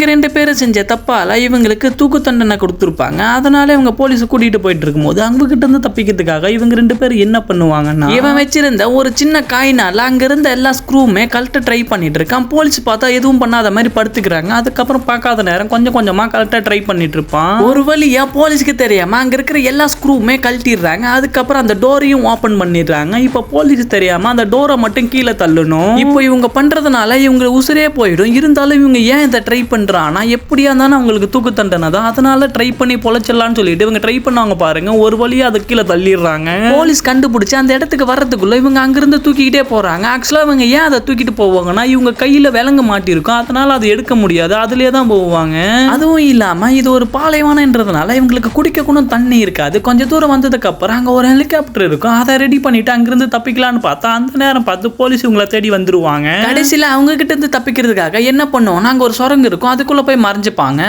இவங்க 2 பேரும் செஞ்ச தப்பால இவங்களுக்கு தூக்கு தண்டனை கொடுத்துருப்பாங்க. அதனால இவங்க போலீஸ் கூட்டிட்டு போயிட்டு இருக்கும்போது அவங்க கிட்ட இருந்து தப்பிக்கிறதுக்காக இவங்க 2 பேரும் என்ன பண்ணுவாங்கன்னா, இவன் வச்சிருந்த ஒரு சின்ன காயினால அங்க இருந்த எல்லா ஸ்க்ரூமே கழட்ட ட்ரை பண்ணிட்டு இருக்கான். போலீஸ் பார்த்தா எதுவும் பண்ணாத மாதிரி படுத்துக்கிறாங்க. அதுக்கப்புறம் பார்க்காத நேரம் கொஞ்சம் கொஞ்சமா கழட்ட ட்ரை பண்ணிட்டு இருப்பான். ஒரு வழியா போலீஸ்க்கு தெரியாம அங்க இருக்கிற எல்லா ஸ்க்ரூமே கழட்டிடுறாங்க. அதுக்கப்புறம் அந்த டோரையும் ஓபன் பண்ணிடுறாங்க. இப்ப போலீஸ் தெரியாம அந்த டோரை மட்டும் கீழே தள்ளணும். இப்போ இவங்க பண்றதுனால இவங்க உசுரே போயிடும். இருந்தாலும் இவங்க ஏன் இதை ட்ரை பண்றான்னா, எப்படியா இருந்தாலும் அவங்களுக்கு தூக்கு தண்டனை தான். அதனால ட்ரை பண்ணி பொழைச்சிடலாம்னு சொல்லிட்டு இவங்க ட்ரை பண்ணுவாங்க பாருங்க. ஒரு வழியா அதை கீழே தள்ளிடுறாங்க. போலீஸ் கண்டுபிடிச்சு அந்த இடத்துக்கு வர்றதுக்குள்ள இவங்க அங்கிருந்து தூக்கிக்கிட்டே போறாங்க. ஆக்சுவலா இவங்க ஏன் அதை தூக்கிட்டு போவாங்கன்னா, இவங்க கையில விலங்கு மாட்டிருக்கும். அதனால அதை எடுக்க முடியாது. அதுலயே தான் போவாங்க. அதுவும் இல்லாம இது ஒரு பாலைவனம்ன்றதுனால இவங்களுக்கு குடிக்க கூட தண்ணி இருக்காது. கொஞ்சம் தூரம் வந்ததுக்கு அப்புறம் அங்க ஒரு ஹெலிகாப்டர் இருக்கும். அதை ரெடி பண்ணிட்டு அங்கிருந்து தப்பிக்கலான்னு பார்த்தா அந்த நேரம் பார்த்து போலீஸ் இவங்களை தேடி வந்துருவாங்க. கடைசியில அவங்க கிட்ட இருந்து தப்பிக்கிறதுக்காக என்ன பண்ணுவோம்னா, அங்க ஒரு சுரங்கு இருக்கும். அதுக்குள்ள போய் மறைஞ்சுப்பாங்க.